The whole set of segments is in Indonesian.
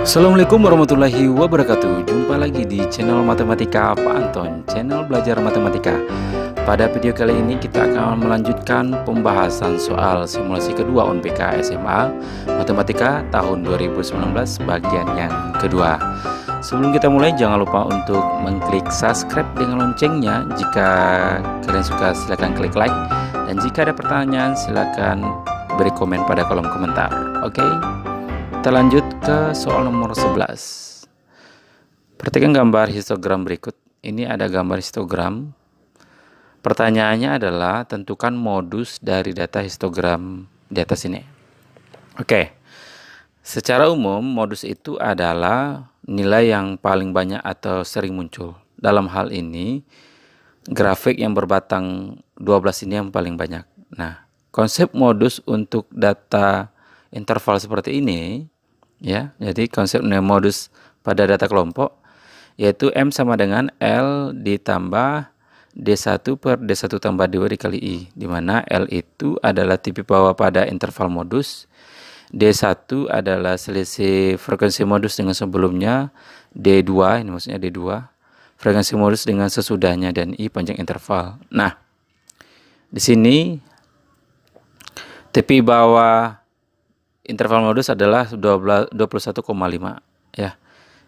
Assalamualaikum warahmatullahi wabarakatuh. Jumpa lagi di channel Matematika Pak Anton, channel belajar matematika. Pada video kali ini kita akan melanjutkan pembahasan soal simulasi kedua UNBK SMA Matematika tahun 2019 bagian yang kedua. Sebelum kita mulai, jangan lupa untuk mengklik subscribe dengan loncengnya. Jika kalian suka, silahkan klik like, dan jika ada pertanyaan silahkan beri komen pada kolom komentar. Oke? Kita lanjut ke soal nomor 11. Perhatikan gambar histogram berikut. Ini ada gambar histogram. Pertanyaannya adalah tentukan modus dari data histogram di atas ini. Oke. Secara umum modus itu adalah nilai yang paling banyak atau sering muncul. Dalam hal ini grafik yang berbatang 12 ini yang paling banyak. Nah, konsep modus untuk data interval seperti ini, ya, jadi konsep modus pada data kelompok yaitu M sama dengan L ditambah D1 per D1 tambah 2 dikali I, di mana L itu adalah tipe bawah pada interval modus, D1 adalah selisih frekuensi modus dengan sebelumnya, D2 ini maksudnya D2 frekuensi modus dengan sesudahnya, dan I panjang interval. Nah, di sini tipe bawah interval modus adalah 21,5 ya.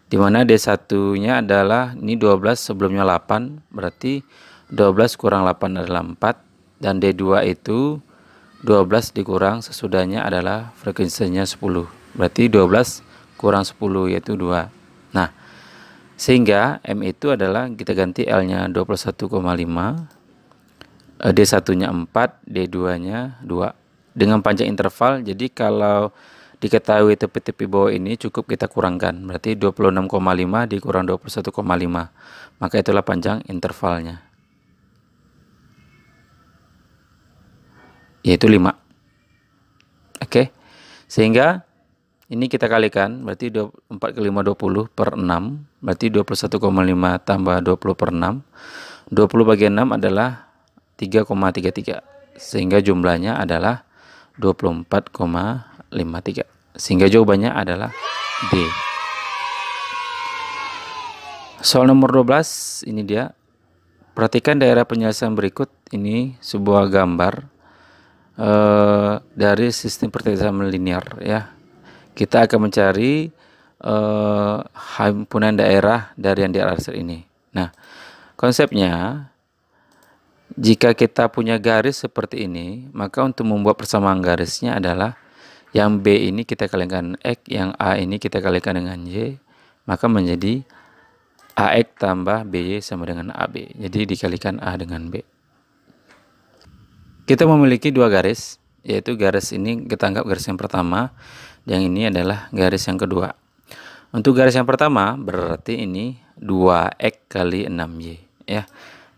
Dimana D1-nya adalah ini 12 sebelumnya 8, berarti 12 kurang 8 adalah 4, dan D2 itu 12 dikurang sesudahnya adalah frekuensinya 10. Berarti 12 kurang 10 yaitu 2. Nah, sehingga M itu adalah kita ganti L-nya 21,5, D1-nya 4, D2-nya 2. Dengan panjang interval, jadi kalau diketahui tepi-tepi bawah ini cukup kita kurangkan, berarti 26,5 dikurang 21,5, maka itulah panjang intervalnya, yaitu 5. Oke, sehingga ini kita kalikan, berarti 4 kali 5 20 per 6, berarti 21,5 tambah 20 per 6, 20 bagi 6 adalah 3,33, sehingga jumlahnya adalah 24,53, sehingga jawabannya adalah D. Soal nomor 12 ini dia. Perhatikan daerah penyelesaian berikut. Ini sebuah gambar dari sistem pertemanan linear ya. Kita akan mencari himpunan daerah dari yang di atas ini. Nah, konsepnya, jika kita punya garis seperti ini, maka untuk membuat persamaan garisnya adalah yang B ini kita kalikan X, yang A ini kita kalikan dengan Y, maka menjadi AX tambah BY sama dengan AB. Jadi dikalikan A dengan B. Kita memiliki dua garis, yaitu garis ini kita anggap garis yang pertama, yang ini adalah garis yang kedua. Untuk garis yang pertama berarti ini 2X kali 6Y ya.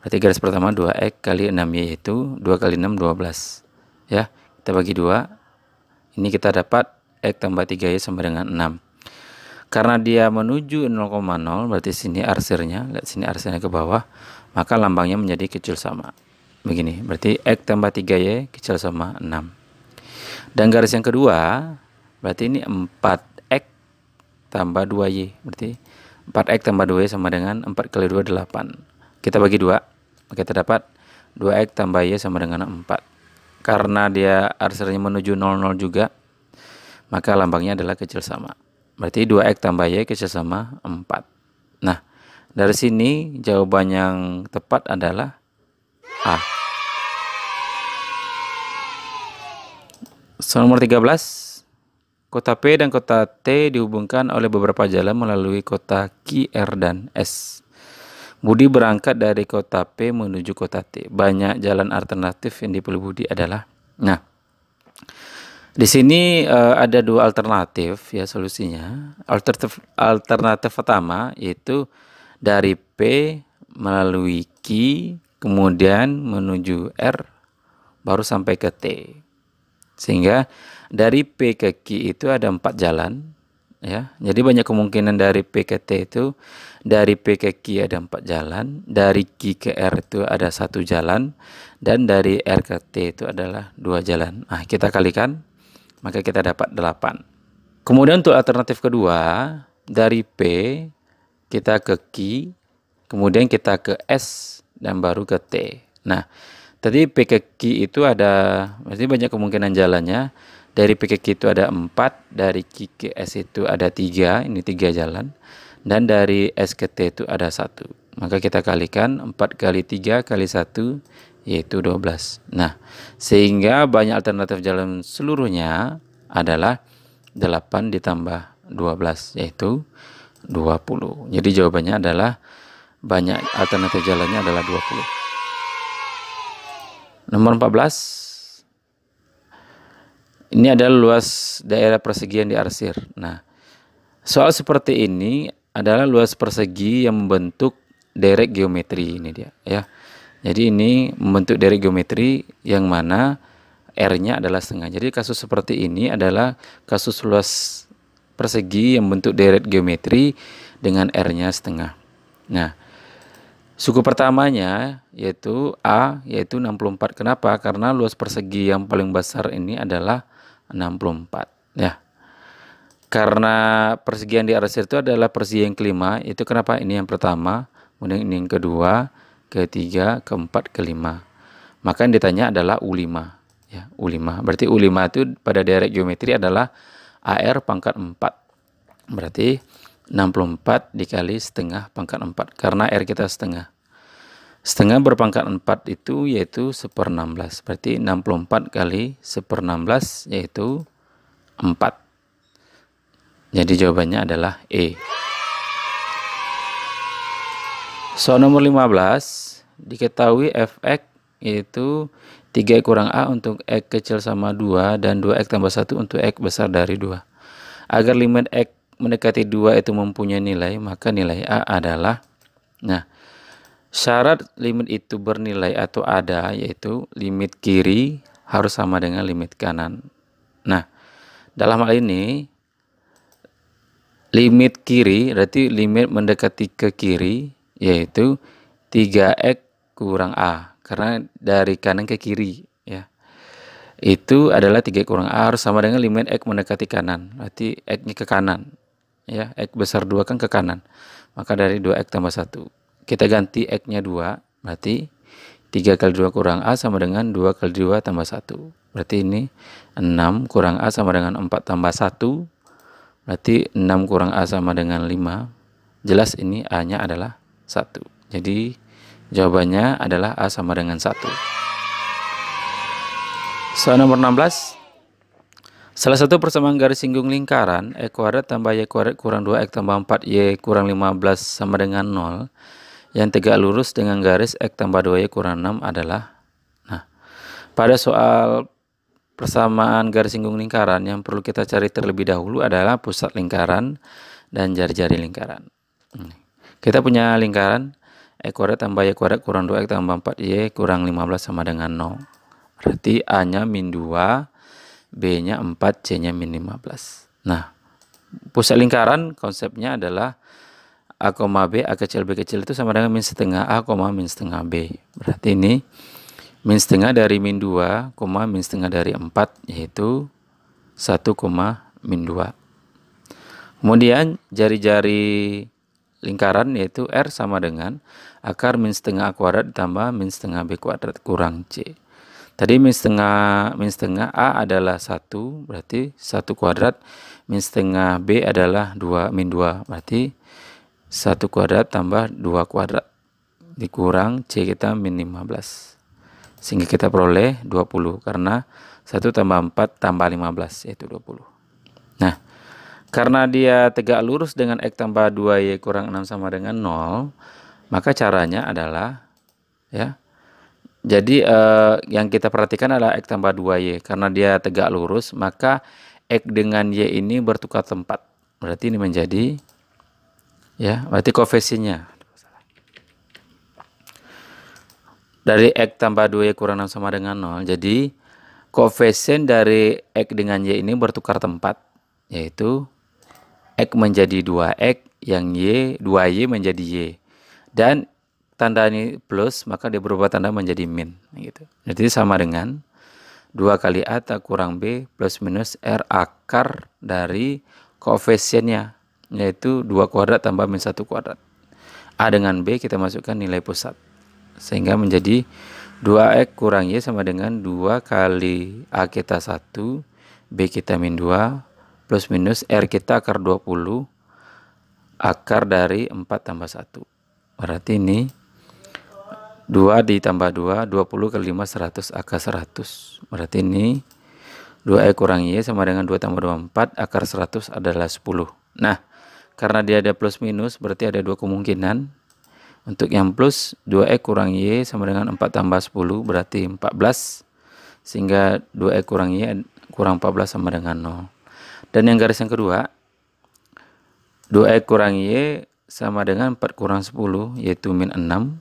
Berarti garis pertama 2X kali 6Y itu 2 kali 6 12 ya. Kita bagi 2, ini kita dapat X tambah 3Y sama dengan 6. Karena dia menuju 0,0, berarti sini arsirnya, lihat sini arsirnya ke bawah, maka lambangnya menjadi kecil sama begini, berarti X tambah 3Y kecil sama 6. Dan garis yang kedua berarti ini 4X tambah 2Y, berarti 4X tambah 2Y sama dengan 4 kali 2 8. Kita bagi 2, kita dapat 2X tambah Y sama dengan 4. Karena dia arsirnya menuju 00 juga, maka lambangnya adalah kecil sama. Berarti 2X tambah Y kecil sama 4. Nah, dari sini jawaban yang tepat adalah A. Soal nomor 13. Kota P dan kota T dihubungkan oleh beberapa jalan melalui kota Q, R, dan S. Budi berangkat dari kota P menuju kota T. Banyak jalan alternatif yang dipilih Budi adalah. Nah, di sini ada dua alternatif ya solusinya. Alternatif pertama yaitu dari P melalui Q, kemudian menuju R, baru sampai ke T. Sehingga dari P ke Q itu ada 4 jalan. Ya, jadi banyak kemungkinan dari P ke T itu, dari P ke Q ada 4 jalan, dari Q ke R itu ada 1 jalan, dan dari R ke T itu adalah 2 jalan. Nah, kita kalikan, maka kita dapat 8. Kemudian untuk alternatif kedua, dari P kita ke Q, kemudian kita ke S, dan baru ke T. Nah, tadi P ke Q itu ada, berarti banyak kemungkinan jalannya. Dari P ke Q itu ada 4, dari Q ke S itu ada 3, ini 3 jalan. Dan dari S ke T itu ada 1. Maka kita kalikan 4 kali 3 kali 1, yaitu 12. Nah, sehingga banyak alternatif jalan seluruhnya adalah 8 ditambah 12, yaitu 20. Jadi jawabannya adalah banyak alternatif jalannya adalah 20. Nomor 14. Ini adalah luas daerah persegian diarsir. Nah, soal seperti ini adalah luas persegi yang membentuk derek geometri, ini dia ya. Jadi ini membentuk derek geometri yang mana R-nya adalah setengah. Jadi kasus seperti ini adalah kasus luas persegi yang membentuk derek geometri dengan R-nya setengah. Nah, suku pertamanya yaitu A, yaitu 64. Kenapa? Karena luas persegi yang paling besar ini adalah 64 ya. Karena persegi yang diarsir itu adalah persegi yang kelima, itu kenapa ini yang pertama, kemudian ini yang kedua, ketiga, keempat, kelima. Maka yang ditanya adalah U5 ya, U5. Berarti U5 itu pada derek geometri adalah AR pangkat 4. Berarti 64 dikali setengah pangkat 4, karena R kita setengah. Setengah berpangkat 4 itu yaitu 1/16. Berarti 64 kali 1/16 yaitu 4. Jadi jawabannya adalah E. Soal nomor 15. Diketahui Fx yaitu 3x kurang A untuk X kecil sama 2 dan 2x tambah 1 untuk X besar dari 2. Agar limit X mendekati 2 itu mempunyai nilai, maka nilai A adalah, nah, syarat limit itu bernilai atau ada, yaitu limit kiri harus sama dengan limit kanan. Nah, dalam hal ini, limit kiri, berarti limit mendekati ke kiri, yaitu 3x kurang A. Karena dari kanan ke kiri, ya. Itu adalah 3x kurang A harus sama dengan limit X mendekati kanan. Berarti X-nya ke kanan. Ya, X besar 2 kan ke kanan. Maka dari 2x tambah 1. Kita ganti X-nya 2, berarti 3 kali 2 kurang A sama dengan 2 kali 2 tambah 1. Berarti ini 6 kurang A sama dengan 4 tambah 1. Berarti 6 kurang A sama dengan 5. Jelas ini A-nya adalah 1. Jadi jawabannya adalah A sama dengan 1. Soal nomor 16. Salah satu persamaan garis singgung lingkaran X kuadrat tambah Y kuadrat kurang 2X tambah 4Y kurang 15 sama dengan 0 yang tegak lurus dengan garis X tambah 2Y kurang 6 adalah, nah, pada soal persamaan garis singgung lingkaran yang perlu kita cari terlebih dahulu adalah pusat lingkaran dan jari-jari lingkaran. Kita punya lingkaran X kuadrat tambah Y kuadrat kurang 2X tambah 4Y kurang 15 sama dengan 0. Berarti A-nya min 2, B-nya 4, C-nya min 15. Nah, pusat lingkaran konsepnya adalah A, B, A kecil, B kecil itu sama dengan min setengah A, min setengah B. Berarti ini min setengah dari min 2, min setengah dari 4, yaitu 1, min 2. Kemudian jari-jari lingkaran yaitu R sama dengan akar min setengah A kuadrat ditambah min setengah B kuadrat kurang C. Tadi min setengah A adalah 1, berarti 1 kuadrat. Min setengah B adalah 2, min 2, berarti 1 kuadrat tambah 2 kuadrat. Dikurang C kita min 15. Sehingga kita peroleh 20, karena 1 tambah 4 tambah 15, yaitu 20. Nah, karena dia tegak lurus dengan X tambah 2Y kurang 6 sama dengan 0, maka caranya adalah, ya, jadi yang kita perhatikan adalah X tambah 2Y. Karena dia tegak lurus, maka X dengan Y ini bertukar tempat. Berarti ini menjadi, ya, berarti koefisiennya. Dari X tambah 2Y kurang 6 sama dengan 0. Jadi koefisien dari X dengan Y ini bertukar tempat. Yaitu X menjadi 2X, yang Y, 2Y menjadi Y. Dan tanda ini plus, maka dia berubah tanda menjadi min, gitu. Jadi sama dengan 2 kali A kurang B plus minus R akar dari koefisiennya. yaitu 2 kuadrat tambah min 1 kuadrat. A dengan B kita masukkan nilai pusat, sehingga menjadi 2X kurang Y sama dengan 2 kali A kita 1, B kita min 2, plus minus R kita akar 20, akar dari 4 tambah 1. Berarti ini 2 ditambah 2, 20 kali 5, 100, akar 100. Berarti ini 2X kurang Y sama dengan 2 tambah 2, 4, akar 100 adalah 10. Nah, karena dia ada plus minus, berarti ada 2 kemungkinan. Untuk yang plus, 2X kurang Y sama dengan 4 tambah 10, berarti 14. Sehingga 2X kurang Y kurang 14 sama dengan 0. Dan yang garis yang kedua, 2X kurang Y sama dengan 4 kurang 10, yaitu min 6.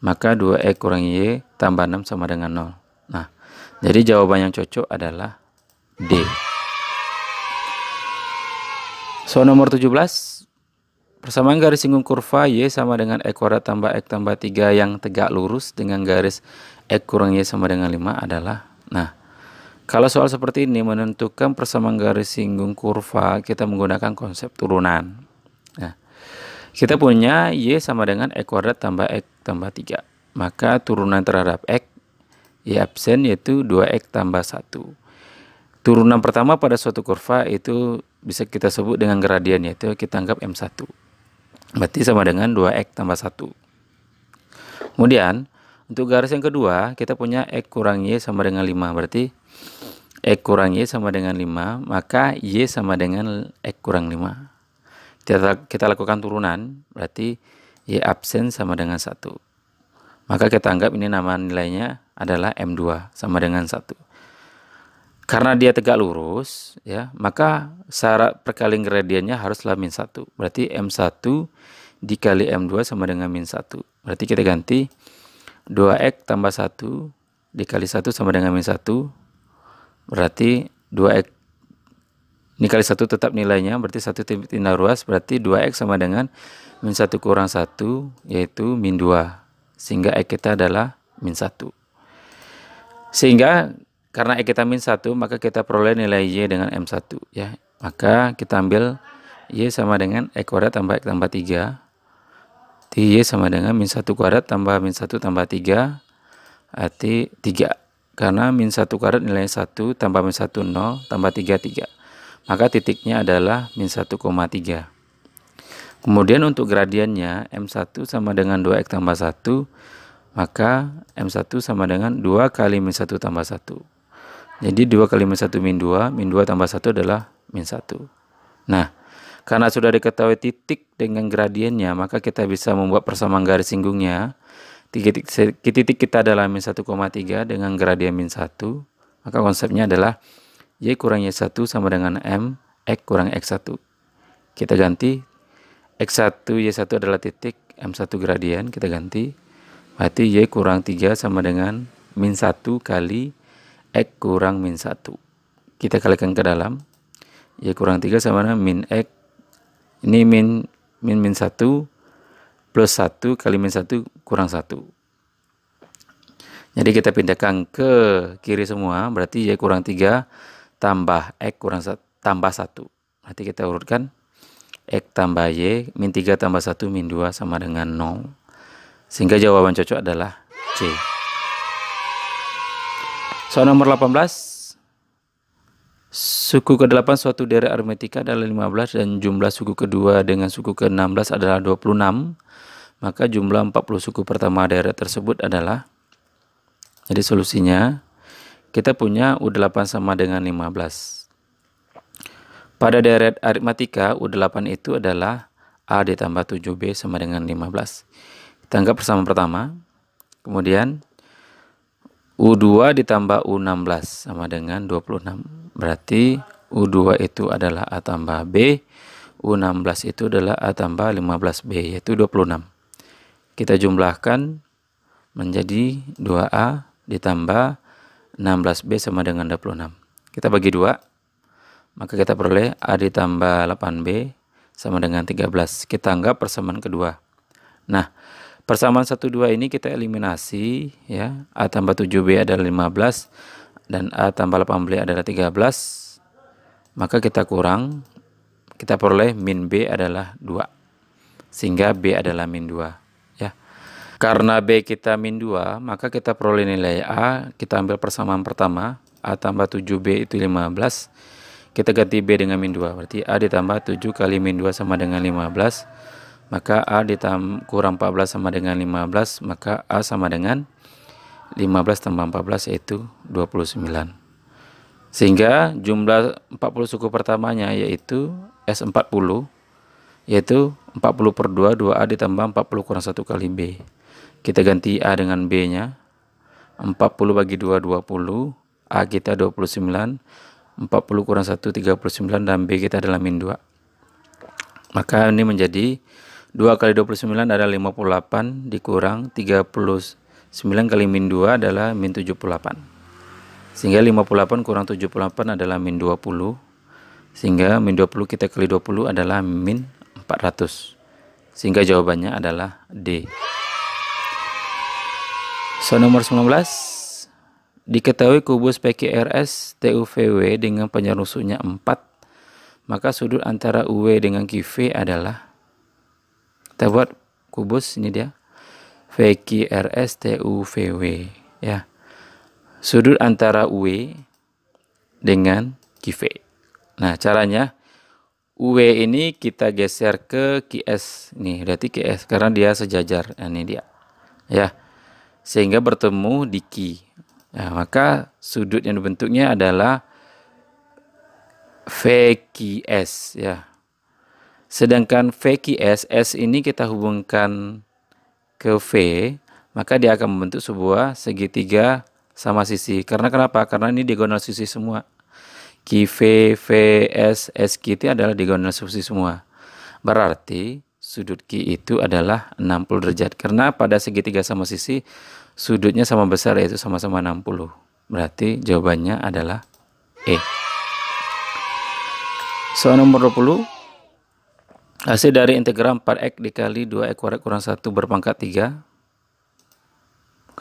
Maka 2X kurang Y tambah 6 sama dengan 0. Nah, jadi jawaban yang cocok adalah D. Soal nomor 17. Persamaan garis singgung kurva Y sama dengan X kuadrat tambah X tambah 3 yang tegak lurus dengan garis X kurang Y sama dengan 5 adalah. Nah, kalau soal seperti ini menentukan persamaan garis singgung kurva, kita menggunakan konsep turunan. Nah, kita punya Y sama dengan X kuadrat tambah X tambah 3. Maka turunan terhadap X, Y absen, yaitu 2X tambah 1. Turunan pertama pada suatu kurva itu bisa kita sebut dengan gradian, yaitu kita anggap M1. Berarti sama dengan 2X tambah 1. Kemudian, untuk garis yang kedua, kita punya X kurang Y sama dengan 5. Berarti X kurang Y sama dengan 5, maka Y sama dengan X kurang 5. Kita lakukan turunan, berarti Y absen sama dengan 1. Maka kita anggap ini nama nilainya adalah M2 sama dengan 1. Karena dia tegak lurus, ya, maka syarat perkalian gradiennya haruslah min 1. Berarti M1 dikali M2 sama dengan min 1. Berarti kita ganti 2X tambah 1 dikali 1 sama dengan min 1. Berarti 2X dikali 1 tetap nilainya, berarti 1 tindak ruas, berarti 2X sama dengan min 1 kurang 1, yaitu min 2. Sehingga X kita adalah min 1. Sehingga karena X kita min 1, maka kita peroleh nilai Y dengan M1. Ya. Maka kita ambil Y sama dengan X kuadrat tambah X tambah 3. Y sama dengan min 1 kuadrat tambah min 1 tambah 3. Arti 3. Karena min 1 kuadrat nilainya 1, tambah min 1, 0, tambah 3, 3. Maka titiknya adalah min 1,3. Kemudian untuk gradiennya, M1 sama dengan 2X tambah 1. Maka M1 sama dengan 2 kali min 1 tambah 1. Jadi 2 kali min 1 min 2 tambah 1 adalah min 1. Nah, karena sudah diketahui titik dengan gradiennya, maka kita bisa membuat persamaan garis singgungnya. Titik kita adalah min 1,3 dengan gradien min 1. Maka konsepnya adalah Y kurang Y1 sama dengan M X kurang X1. Kita ganti X1 Y1 adalah titik, M1 gradien, kita ganti. Berarti Y kurang 3 sama dengan min 1 kali X kurang min 1. Kita kalikan ke dalam. Y kurang 3 sama dengan min X. Ini min 1 plus 1 kali min 1 kurang 1. Jadi kita pindahkan ke kiri semua. Berarti Y kurang 3 tambah X kurang 1 tambah 1. Berarti kita urutkan. X tambah Y min 3 tambah 1 min 2 sama dengan 0. Sehingga jawaban cocok adalah C. Soal nomor 18. Suku ke-8 suatu deret aritmetika adalah 15 dan jumlah suku kedua dengan suku ke-16 adalah 26. Maka jumlah 40 suku pertama deret tersebut adalah. Jadi solusinya kita punya U8 sama dengan 15. Pada deret aritmetika U8 itu adalah A ditambah 7B sama dengan 15. Kita anggap persamaan pertama. Kemudian U2 ditambah U16 sama dengan 26. Berarti U2 itu adalah A tambah B. U16 itu adalah A tambah 15B, yaitu 26. Kita jumlahkan menjadi 2A ditambah 16B sama dengan 26. Kita bagi 2. Maka kita peroleh A ditambah 8B sama dengan 13. Kita anggap persamaan kedua. Nah, persamaan 1, 2 ini kita eliminasi, ya. A tambah 7B adalah 15 dan A tambah 8B adalah 13. Maka kita kita peroleh min B adalah 2. Sehingga B adalah min 2. Ya. Karena B kita min 2, maka kita peroleh nilai A. Kita ambil persamaan pertama. A tambah 7B itu 15. Kita ganti B dengan min 2. Berarti A ditambah 7 kali min 2 sama dengan 15. Maka A kurang 14 sama dengan 15. Maka A sama dengan 15 tambah 14 yaitu 29. Sehingga jumlah 40 suku pertamanya yaitu S40, yaitu 40 per 2, 2A ditambah 40 kurang 1 kali B. Kita ganti A dengan B nya. 40 bagi 2, 20. A kita 29. 40 kurang 1, 39. Dan B kita adalah min 2. Maka ini menjadi 2 kali 29 adalah 58 dikurang 39 kali min 2 adalah min 78. Sehingga 58 kurang 78 adalah min 20. Sehingga min 20 kita kali 20 adalah min 400. Sehingga jawabannya adalah D. Soal nomor 19. Diketahui kubus PQRS TUVW dengan panjang rusuknya 4. Maka sudut antara UW dengan QV adalah, kita buat kubus, ini dia, PQRS TUVW. Ya. Sudut antara UW dengan QV. Nah, caranya UW ini kita geser ke QS. Nih, berarti QS karena dia sejajar. Nah, ini dia. Ya. Sehingga bertemu di Q. Nah, maka sudut yang dibentuknya adalah VQS, ya. Sedangkan VQS, S ini kita hubungkan ke V, maka dia akan membentuk sebuah segitiga sama sisi. Karena kenapa? Karena ini diagonal sisi semua. QV, VS, SQ itu adalah diagonal sisi semua. Berarti sudut Q itu adalah 60 derajat. Karena pada segitiga sama sisi, sudutnya sama besar, yaitu sama-sama 60. Berarti jawabannya adalah E. Soal nomor 20. Hasil dari integral 4x dikali 2x kuadrat kurang 1 berpangkat 3.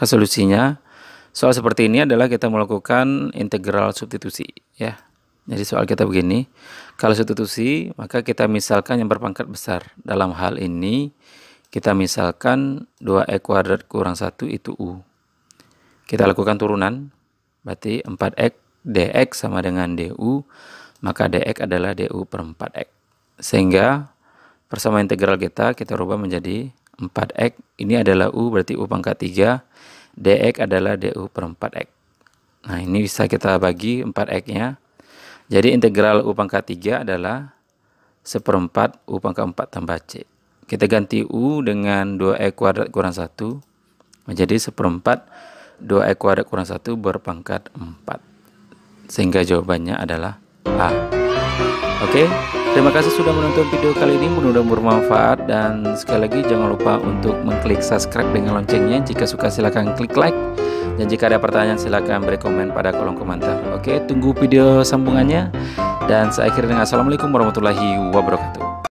Solusinya, soal seperti ini adalah kita melakukan integral substitusi, ya. Jadi soal kita begini, kalau substitusi maka kita misalkan yang berpangkat besar. Dalam hal ini kita misalkan 2x kuadrat kurang 1 itu U. Kita lakukan turunan, berarti 4x dx sama dengan du, maka dx adalah du per 4x. Sehingga persamaan integral kita rubah menjadi 4x, ini adalah u, berarti u pangkat 3, dx adalah du per 4x. Nah, ini bisa kita bagi 4x-nya. Jadi integral u pangkat 3 adalah 1/4 u pangkat 4 tambah c. Kita ganti u dengan 2x kuadrat kurang 1 menjadi 1/4 2x kuadrat kurang 1 berpangkat 4. Sehingga jawabannya adalah A. Oke, terima kasih sudah menonton video kali ini, mudah-mudahan bermanfaat, dan sekali lagi jangan lupa untuk mengklik subscribe dengan loncengnya. Jika suka silahkan klik like, dan jika ada pertanyaan silahkan beri komen pada kolom komentar. Oke, tunggu video sambungannya, dan saya akhiri dengan assalamualaikum warahmatullahi wabarakatuh.